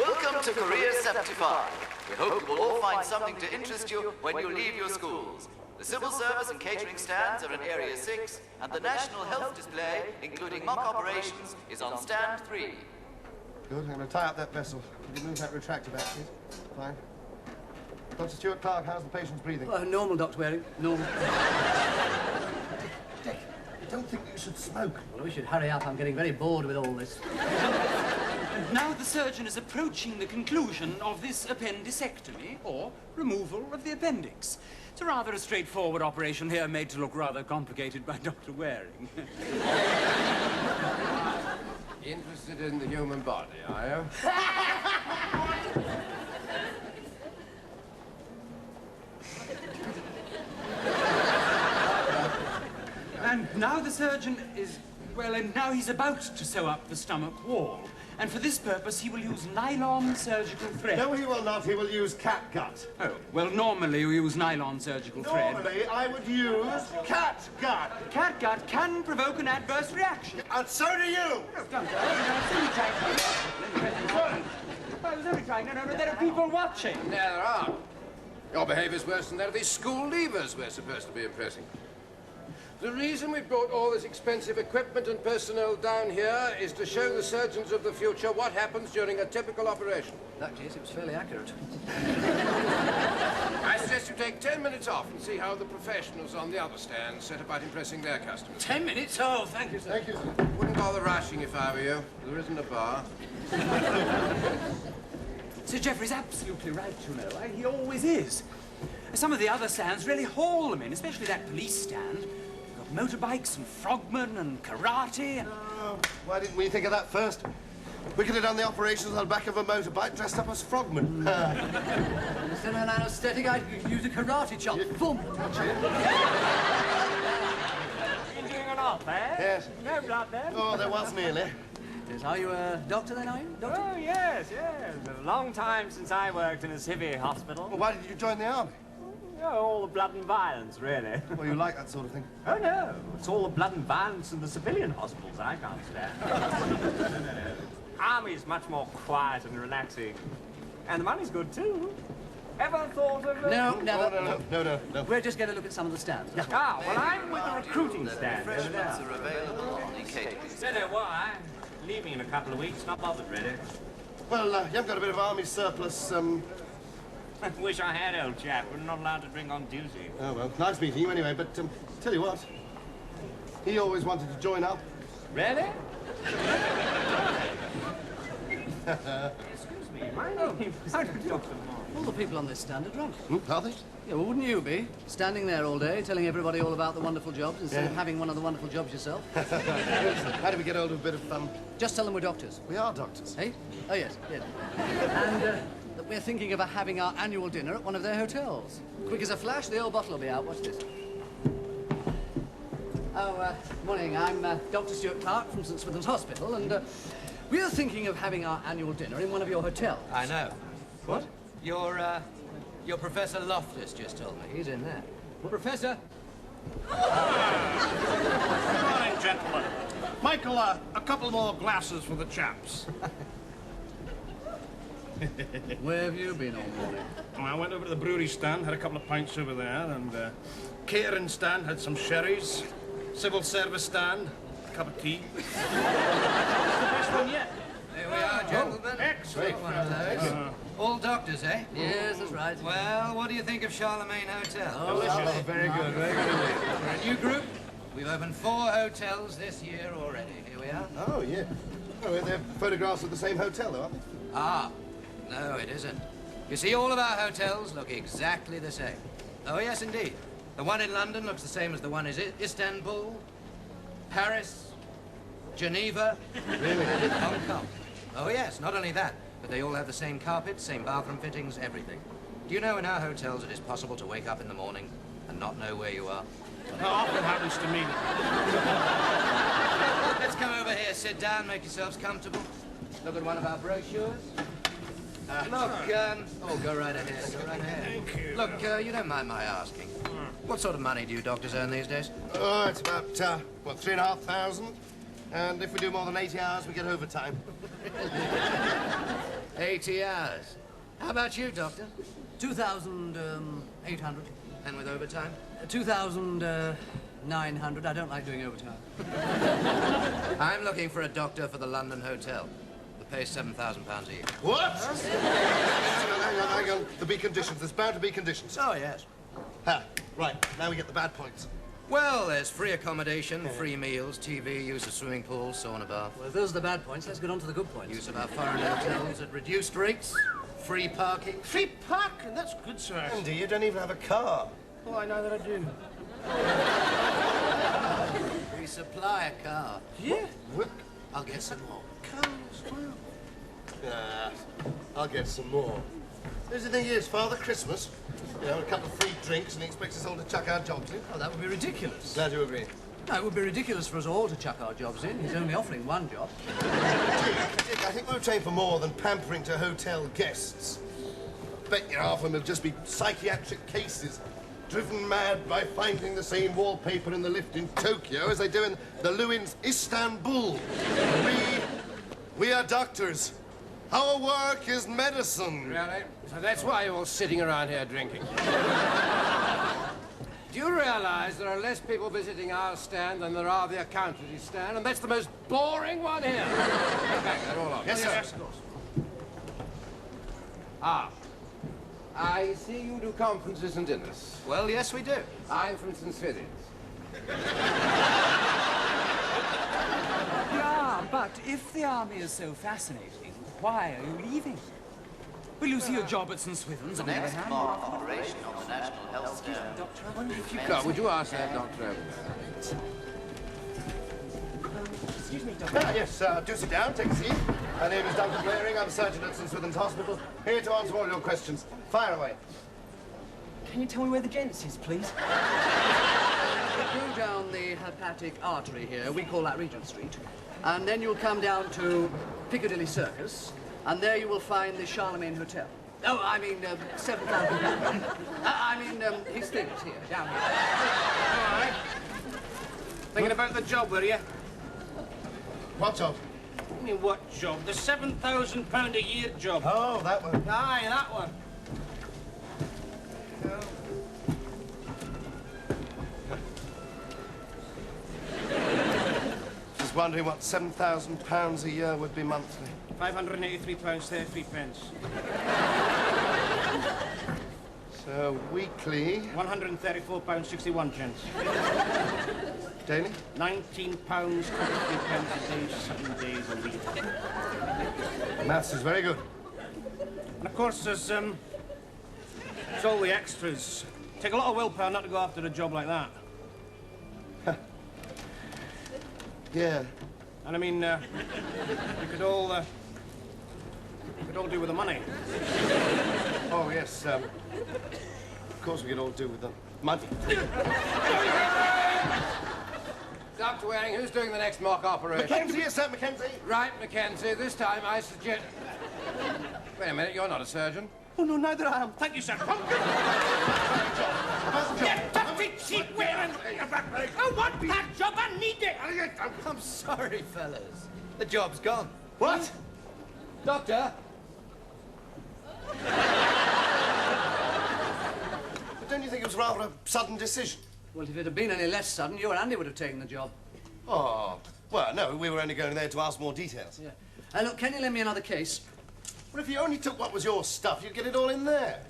Welcome to Career 75. We hope you will all find something to interest you when you leave your schools. The civil service and catering stands are in Area 6, and the National Health Display, including mock operations, is on Stand 3. Good, I'm going to tie up that vessel. Can you move that retractor back, please? Fine. Dr. Stuart Clark, how's the patient's breathing? Normal, Dr. Waring. Normal. Dick, I don't think you should smoke. Well, we should hurry up. I'm getting very bored with all this. And now the surgeon is approaching the conclusion of this appendicectomy, or removal of the appendix. It's a rather straightforward operation here, made to look rather complicated by Dr. Waring. Interested in the human body, are you? And now the surgeon is... well, and now he's about to sew up the stomach wall. And for this purpose, he will use nylon surgical thread. No, he will not. He will use catgut. Oh, well, normally we use nylon surgical thread. Normally, I would use catgut. Catgut can provoke an adverse reaction. And so do you. Oh, don't go. I was only trying. No, there are people watching. There are. Your behavior's worse than that of these school leavers we're supposed to be impressing. The reason we brought all this expensive equipment and personnel down here is to show the surgeons of the future what happens during a typical operation. That case, it was fairly accurate. I suggest you take 10 minutes off and see how the professionals on the other stand set about impressing their customers. 10 minutes? Oh, thank you, sir. Thank you, sir. Wouldn't bother rushing if I were you. There isn't a bar. Sir Geoffrey's absolutely right, you know. He always is. Some of the other stands really haul them in, especially that police stand. Motorbikes and frogmen and karate and... Why didn't we think of that first? We could have done the operations on the back of a motorbike dressed up as frogmen. Instead of an anaesthetic, I could use a karate chop. Boom! Been doing an op, eh? Yes. No blood then? Oh, there was nearly. Yes, are you a doctor then, are you? Doctor? Oh, yes. A long time since I worked in a civvy hospital. Well, why did you join the army? Oh, all the blood and violence, really. Well, you like that sort of thing. Oh, no. It's all the blood and violence in the civilian hospitals I can't stand. No. Army's much more quiet and relaxing. And the money's good, too. Ever thought of... No, never. No. We're just going to look at some of the stands. Ah, well, I'm with the recruiting stand. Refreshments are available on the catering stand. Don't know why. Leaving in a couple of weeks, not bothered, really. Well, you haven't got a bit of army surplus, I wish I had, old chap. We're not allowed to drink on duty. Oh, well, nice meeting you anyway, but tell you what, he always wanted to join up. Really? Excuse me, my name is Dr. Moore. All the people on this stand are drunk. Are they? Yeah, well, wouldn't you be? Standing there all day, telling everybody all about the wonderful jobs instead of having one of the wonderful jobs yourself. How do we get hold of a bit of fun? Just tell them we're doctors. We are doctors. Hey? Oh, yes. And that we're thinking of having our annual dinner at one of their hotels. Quick as a flash, the old bottle will be out. Watch this. Oh, morning. I'm Dr. Stuart Clark from St. Swithin's Hospital, and we're thinking of having our annual dinner in one of your hotels. I know. What? Your Professor Loftus just told me. He's in there. Professor? Good morning, gentlemen. Michael, a couple more glasses for the chaps. Where have you been all morning? Oh, I went over to the brewery stand, had a couple of pints over there, and catering stand, had some sherries. Civil service stand, a cup of tea. The best one yet. There we are, gentlemen. Excellent. One of those. All doctors, eh? Yes, that's right. Well, what do you think of Charlemagne Hotel? Oh, very good, very good. For a new group, we've opened 4 hotels this year already. Here we are. Oh, yeah. Oh, they're photographs of the same hotel, though, aren't they? Ah, no, it isn't. You see, all of our hotels look exactly the same. Oh, yes, indeed. The one in London looks the same as the one in Istanbul, Paris, Geneva, Really? Hong Kong. Oh, yes, not only that, but they all have the same carpets, same bathroom fittings, everything. Do you know in our hotels it is possible to wake up in the morning and not know where you are? How often happens to me? Let's come over here, sit down, make yourselves comfortable. Look at one of our brochures. Go right ahead, go right ahead. Thank you. Look, you don't mind my asking. What sort of money do you doctors earn these days? Oh, it's about, 3,500. And if we do more than 80 hours, we get overtime. 80 80 hours. How about you, Doctor? 2,800. And with overtime? 2,900. I don't like doing overtime. I'm looking for a doctor for the London Hotel. The pay's £7,000 a year. What? Hang on. There'll be conditions. There's bound to be conditions. Oh, yes. Right. Now we get the bad points. Well, there's free accommodation, free meals, TV, use of swimming pools, sauna bath. Well, if those are the bad points, let's get on to the good points. Use of our foreign hotels at reduced rates, free parking. Free parking, that's good, sir. Andy, you don't even have a car. Oh, I know that I do. We supply a car. Yeah? What? I'll get some more. Cars, well. I'll get some more. The thing is, Father Christmas, you know, a couple of free drinks, and he expects us all to chuck our jobs in. Oh, that would be ridiculous. Glad you agree. No, it would be ridiculous for us all to chuck our jobs in. He's only offering one job. Dick, I think we're trained for more than pampering to hotel guests. Bet you half of them will just be psychiatric cases, driven mad by finding the same wallpaper in the lift in Tokyo as they do in the Lewins Istanbul. We are doctors. Our work is medicine. Really? So that's why you're all sitting around here drinking. Do you realize there are less people visiting our stand than there are the accountancy stand, and that's the most boring one here? Get back there, all on. Yes, sir. Yes, of course. I see you do conferences and dinners. Well, yes, we do. I, for instance, fiddles. Yeah, but if the army is so fascinating, why are you leaving? Will you see a job at St. Swithin's on the other Next hand? mark of operation on the National Health Stand. Doctor, I wonder if you... God, would you ask that doctor over there? Excuse me, Doctor. Yes, do sit down, take a seat. My name is Duncan Blaring. I'm a surgeon at St. Swithin's Hospital. Here to answer all your questions. Fire away. Can you tell me where the gents is, please? Go down the hepatic artery here. We call that Regent Street. And then you'll come down to Piccadilly Circus. And there you will find the Charlemagne Hotel. Oh, I mean, 7,000 pounds. His things here, down here. All right. Thinking about the job, were you? What job? I mean, what job? The £7,000 a year job. Oh, that one. Aye, that one. Just wondering what £7,000 a year would be monthly. £583.33. So, weekly, £134.61, gents. daily? £19.23 a day, 7 days a week. Maths is very good. And of course, there's all the extras. Take a lot of willpower not to go after a job like that. Yeah. And I mean, we could all do with the money. Oh, yes, of course we could all do with the money. Dr. Waring, who's doing the next mock operation? Mackenzie, yes, sir, Mackenzie. Right, Mackenzie. This time I suggest... Wait a minute, you're not a surgeon. Oh, no, neither I am. Thank you, sir. Get dirty cheap wearing! I want that job, I need it! I'm sorry, fellas. The job's gone. What? Doctor? But don't you think it was rather a sudden decision? Well, if it had been any less sudden, you and Andy would have taken the job. Oh, well, no, we were only going there to ask more details. Yeah. Look, can you lend me another case? Well, if you only took what was your stuff, you'd get it all in there.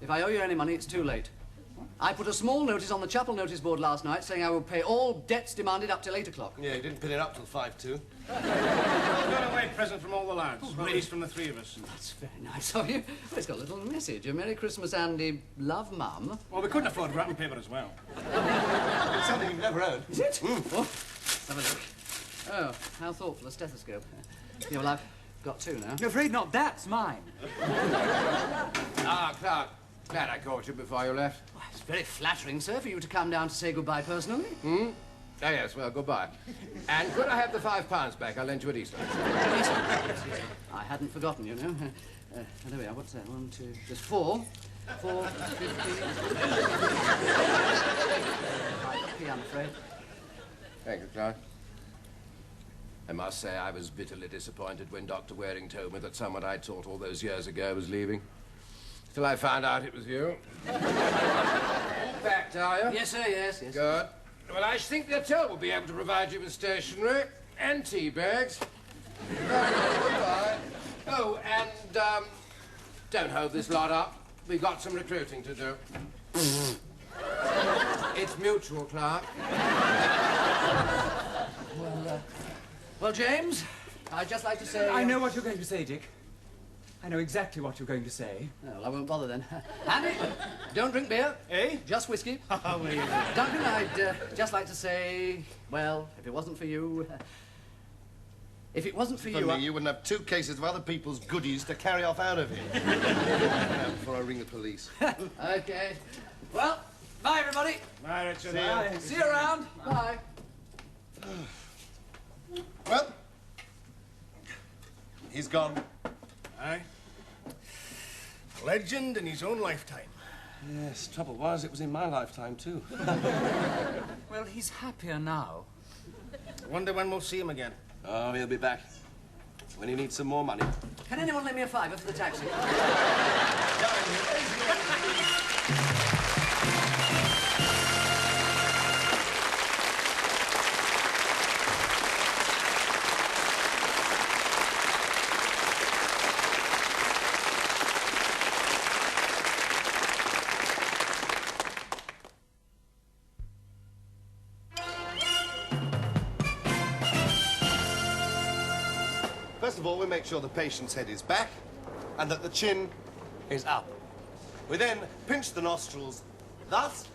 If I owe you any money, it's too late. I put a small notice on the chapel notice board last night saying I would pay all debts demanded up till 8 o'clock. Yeah, you didn't pin it up till 5-2. Got away present from all the lads. Well, at least from the three of us. That's very nice of you. Well, it's got a little message. A Merry Christmas, Andy. Love, Mum. Well, we couldn't afford wrapping paper as well. It's something you've never owned. Is it? Oh, have a look. Oh, how thoughtful, a stethoscope. Yeah, well, I've got two now. I'm afraid not. That's mine. Ah, Clark. Glad I caught you before you left. Well, it's very flattering, sir, for you to come down to say goodbye personally. Oh, yes, well, goodbye. And could I have the £5 back I lent you at Easter? Yes, sir. I hadn't forgotten, you know. There we are. What's that? 1, 2... There's 4. 4, 50... 5p, I'm afraid. Thank you, Clark. I must say I was bitterly disappointed when Dr. Waring told me that someone I taught all those years ago was leaving. Till I found out it was you. Back, are you? Yes, sir, yes. Good. Well, I think the hotel will be able to provide you with stationery and tea bags. Goodbye. Oh, and, don't hold this lot up. We've got some recruiting to do. It's mutual, Clark. Well, James, I'd just like to say... I know what you're going to say, Dick. I know exactly what you're going to say. Well, I won't bother then. Andy, don't drink beer. Eh? Just whiskey. Well, you- Duncan, I'd just like to say, well, if it wasn't for you... if it wasn't for you... Funny, you wouldn't have 2 cases of other people's goodies to carry off out of here. Before I ring the police. Okay. Well, bye, everybody. Bye, Richard. See ya. See you around. Bye. Well, he's gone. Aye. Legend in his own lifetime. Yes, trouble was, it was in my lifetime, too. Well, he's happier now. I wonder when we'll see him again. Oh, he'll be back. When he needs some more money. Can anyone lend me a £5 for the taxi? First of all, we make sure the patient's head is back and that the chin is up. We then pinch the nostrils thus.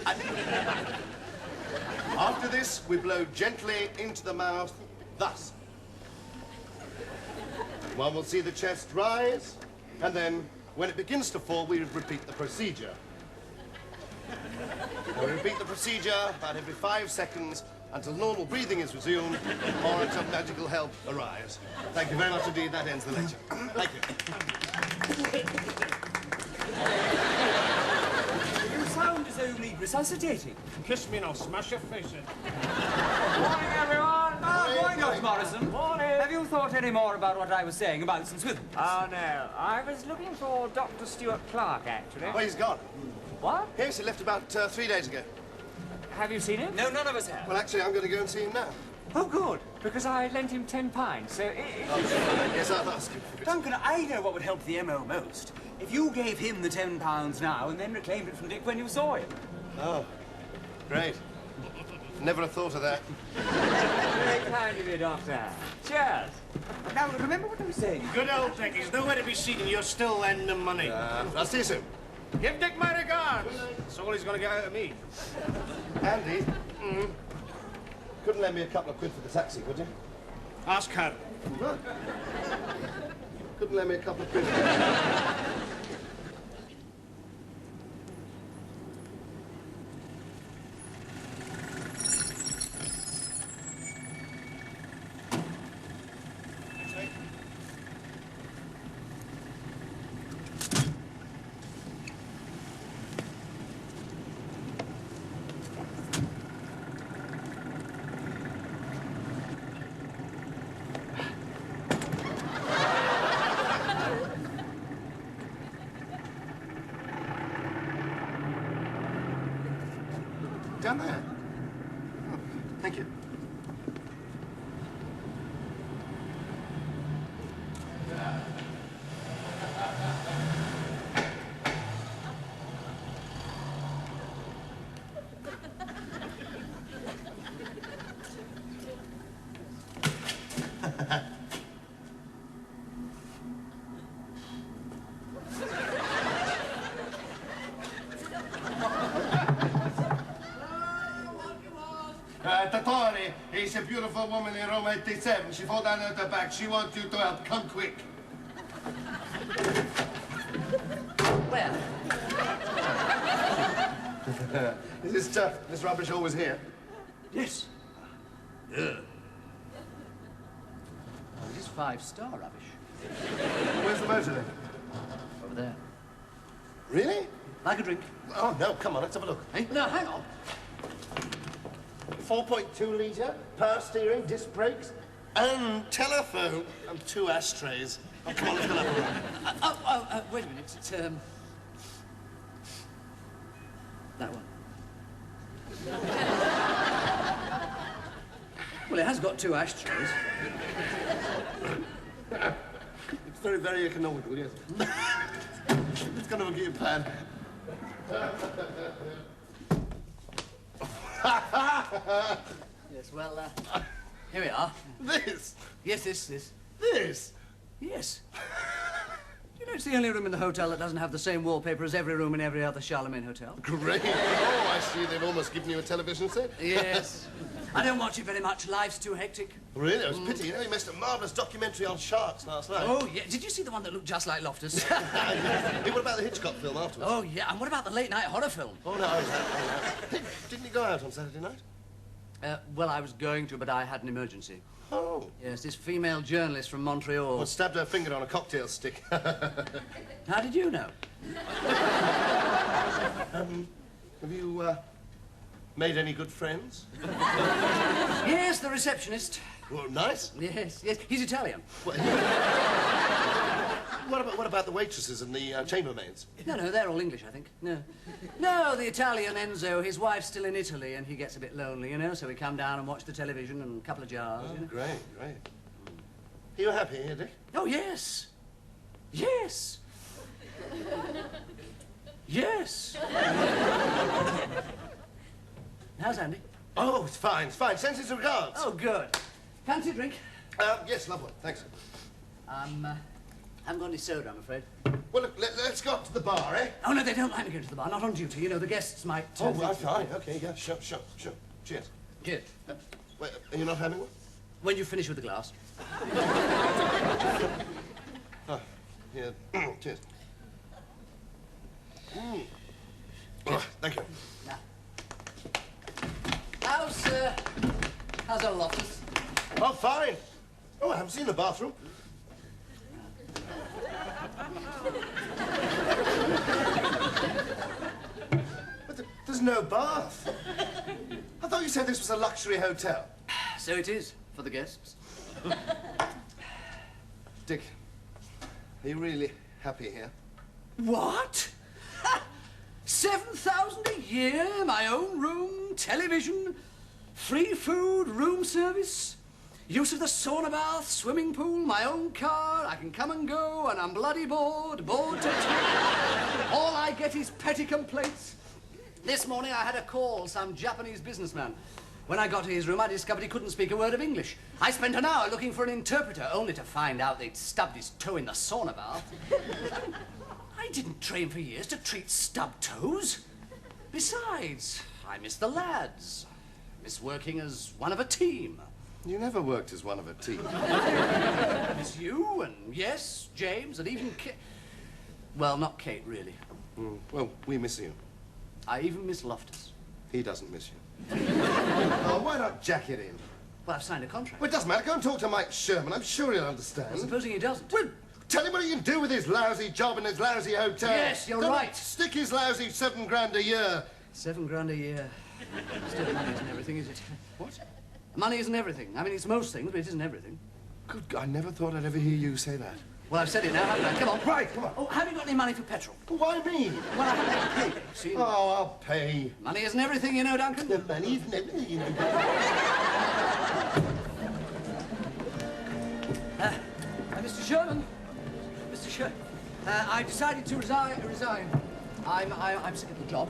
And after this, we blow gently into the mouth thus. One will see the chest rise, and then when it begins to fall, we repeat the procedure. We repeat the procedure about every 5 seconds until normal breathing is resumed or until magical help arrives. Thank you very much indeed. That ends the lecture. Thank you. You sound as though you need resuscitating. Kiss me and I'll smash your face in. Morning, everyone. Morning, Dr. Morrison. Morning. Have you thought any more about what I was saying about St. Swithin? Oh, no. I was looking for Dr. Stuart Clark, actually. Well, he's gone. What? Yes, he left about 3 days ago. Have you seen him? No, none of us have. Well, actually, I'm going to go and see him now. Oh, good. Because I lent him £10, so Yes, I'll ask him for it. Duncan, I know what would help the MO most. If you gave him the £10 now and then reclaimed it from Dick when you saw him. Oh, great. Never have thought of that. Very kind of you, Doctor. Cheers. Now, remember what I was saying. Good old Dick. He's nowhere to be seen and you're still lending him money. I'll see you soon. Give Dick my regards. That's all he's going to get out of me. Andy, couldn't lend me a couple of quid for the taxi, would you? Ask her. Couldn't lend me a couple of quid. Down there. Oh, thank you. Tatori is a beautiful woman in room 87. She fall down at the back. She wants you to help. Come quick. Where? Is this rubbish always here? Yes. It is 5-star rubbish. Where's the motor then? Over there. Really? Like a drink. Oh, no, come on, let's have a look. Hey? No, hang on. 4.2 litre, power steering, disc brakes, and telephone, and 2 ashtrays. Oh, come on, let's go up a room. Wait a minute. It's, that one. Well, it has got 2 ashtrays. It's very, very economical, yes. It's kind of a gear pad. Yes, well, here we are. This? Yes, this. This? Yes. You know, it's the only room in the hotel that doesn't have the same wallpaper as every room in every other Charlemagne hotel. Great. Oh, I see. They've almost given you a television set. Yes. I don't watch it very much. Life's too hectic. Really? It was a pity. You know, he made a marvellous documentary on sharks last night. Oh, yeah. Did you see the one that looked just like Loftus? Hey, what about the Hitchcock film afterwards? Oh, yeah. And what about the late-night horror film? Oh, no, I was out. Hey, didn't you go out on Saturday night? Well, I was going to, but I had an emergency. Oh. Yes, this female journalist from Montreal. Well, stabbed her finger on a cocktail stick. How did you know? Have you, made any good friends? Yes, the receptionist. Well, nice. Yes, he's Italian. What about the waitresses and the chambermaids? No, they're all English, I think. No, the Italian Enzo, his wife's still in Italy and he gets a bit lonely, you know, so we come down and watch the television and a couple of jars, you know. Great. Are you happy here, Dick? Oh, yes. Yes. Yes. How's Andy? Oh, it's fine. Sends his regards. Oh, good. Fancy a drink? Yes, love one. Thanks. I haven't got any soda, I'm afraid. Well, look, let's go up to the bar, eh? Oh, no, they don't like me going to the bar. Not on duty. You know, the guests might... Oh, right, fine. OK, yeah, sure. Cheers. Cheers. Wait, are you not having one? When you finish with the glass. Oh, yeah. Cheers. Oh, thank you. Now. How's old Loftus? Oh, fine. Oh, I haven't seen the bathroom. But there's no bath. I thought you said this was a luxury hotel. So it is, for the guests. Dick, are you really happy here? What? 7,000 a year, my own room, television, free food, room service, use of the sauna bath, swimming pool, my own car, I can come and go, and I'm bloody bored to tears. All I get is petty complaints. This morning I had a call, some Japanese businessman. When I got to his room, I discovered he couldn't speak a word of English. I spent an hour looking for an interpreter, only to find out they'd stubbed his toe in the sauna bath. I didn't train for years to treat stubbed toes. Besides, I miss the lads. Miss working as one of a team. You never worked as one of a team. Miss you, and yes, James, and even Kate. Well, not Kate, really. Well, we miss you. I even miss Loftus. He doesn't miss you. Oh, why not jack it in? Well, I've signed a contract. Well, it doesn't matter. Go and talk to Mike Sherman. I'm sure he'll understand. Supposing he doesn't. Well, tell him what he can do with his lousy job in his lousy hotel. Yes, you're Don't right. Stick his lousy $7 grand a year. $7 a year. Still, money isn't everything, is it? What? Money isn't everything. I mean, it's most things, but it isn't everything. Good God, I never thought I'd ever hear you say that. Well, I've said it now, haven't I? Come on. Right, come on. Oh, have you got any money for petrol? Why me? Well, I haven't had to pay. See? Oh, I'll pay. Money isn't everything, you know, Duncan. The money isn't everything, you know. Mr. Sherman. Mr. Sherman. I decided to resign. I'm sick of the job.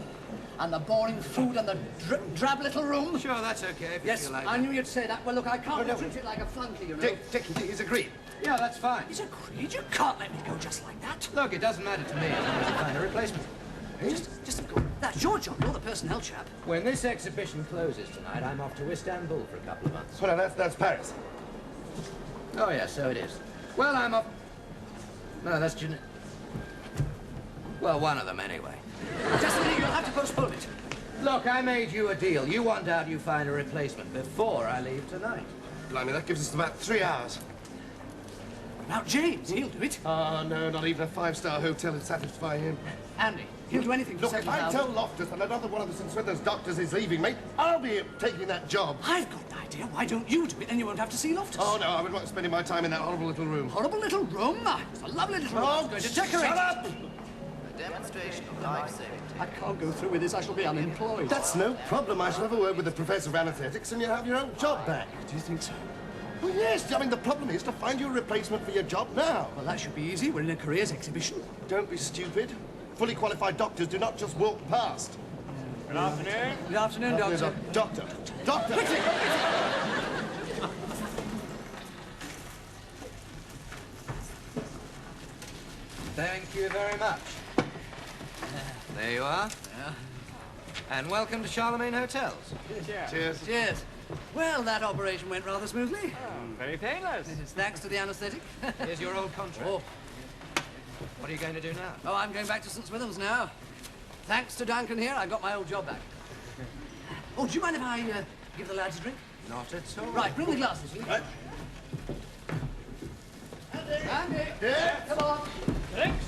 And the boring food and the drab little room. Sure, that's okay if you Yes, feel like I that. knew you'd say that. Well, look, I can't treat it like a flunky, you know. Dick, he's agreed. Yeah, that's fine. He's agreed? You can't let me go just like that. Look, it doesn't matter to me as long as I find a replacement. Just go. That's your job. You're the personnel chap. When this exhibition closes tonight, I'm off to Istanbul for a couple of months. Well, that's Paris. Oh, yeah, so it is. Well, I'm off... No, that's well, one of them, anyway. Just a minute, you'll have to postpone it. Look, I made you a deal. You want out, you find a replacement before I leave tonight. Blimey, that gives us about 3 hours. Now, James, he'll do it. Oh, no, not even a 5-star hotel would satisfy him. Andy, He'll do anything for Look, if I 7,000. tell Loftus that another one of the St. Swithin's doctors is leaving me, I'll be taking that job. I've got an idea. Why don't you do it? Then you won't have to see Loftus. Oh, no, I wouldn't want spending my time in that horrible little room. Horrible little room. It's a lovely little room. I was going to decorate shut up! A demonstration of life safety. I can't go through with this. I shall be unemployed. That's no problem. I shall have a word with the professor of anaesthetics and you'll have your own job back. Do you think so? Well, yes. I mean, the problem is to find you a replacement for your job now. Well, that should be easy. We're in a careers exhibition. Don't be stupid. Fully qualified doctors do not just walk past. Good afternoon. Good afternoon, Doctor. Doctor. Doctor! Thank you very much. There you are. Yeah. And welcome to Charlemagne Hotels. Cheers. Cheers. Well, that operation went rather smoothly. Very painless. It's thanks to the anaesthetic. Here's your old contract. Oh. What are you going to do now? Oh, I'm going back to St. Swithin's now. Thanks to Duncan here, I got my old job back. Oh, do you mind if I give the lads a drink? Not at all. Right, bring the glasses, will you? Right. Andy! Yeah? Come on. Drinks?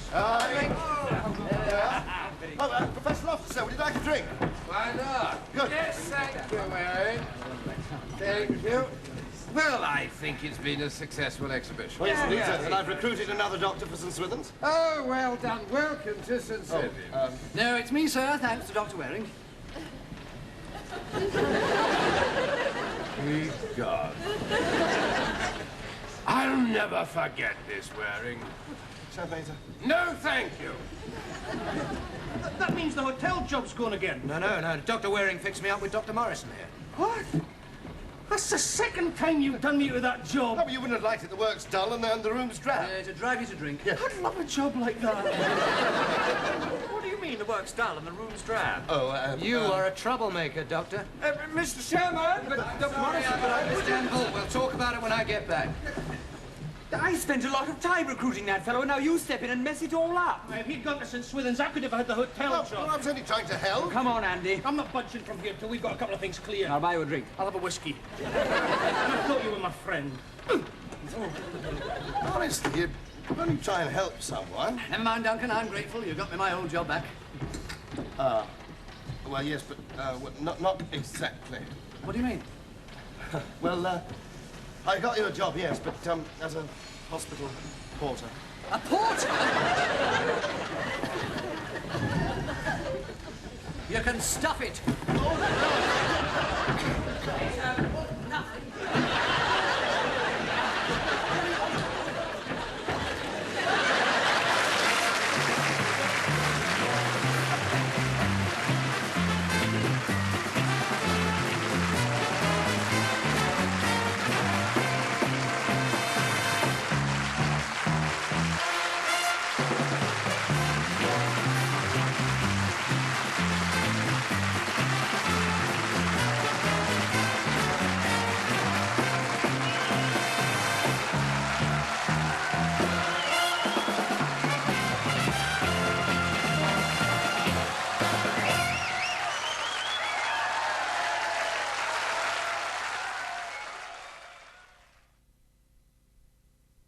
Professor Loftus, sir, would you like a drink? Why not? Good. Yes, thank you, Waring. Thank you. Well, I think it's been a successful exhibition. Well, yes, indeed, sir. And I've recruited another doctor for St. Swithin's. Oh, well done. Welcome to St. Swithin's. No, it's me, sir, thanks to Dr. Waring. Good God. I'll never forget this, Waring. Champagne, sir. No, thank you. That means the hotel job's gone again. No. Dr. Waring fixed me up with Dr. Morrison here. What? That's the second time you've done me to that job. No, but you wouldn't have liked it. The work's dull and the room's drab. To drive you to drink. Yeah. I'd love a job like that. What do you mean the work's dull and the room's drab? Oh, You are a troublemaker, Doctor. Mr. Sherman, Dr. Morrison, Mr. Bull, we'll talk about it when I get back. I spent a lot of time recruiting that fellow, and now you step in and mess it all up. If he'd gone to St. Swithin's, I could have had the hotel well, job. I was only trying to help. Come on, Andy. I'm not budging from here till we've got a couple of things clear. I'll buy you a drink. I'll have a whiskey. And I thought you were my friend. Honestly, you'd only try and help someone. Never mind, Duncan, I'm grateful. You got me my old job back. Well, yes, but not exactly. What do you mean? Well, I got you a job, yes, but as a hospital porter. A porter? You can stuff it.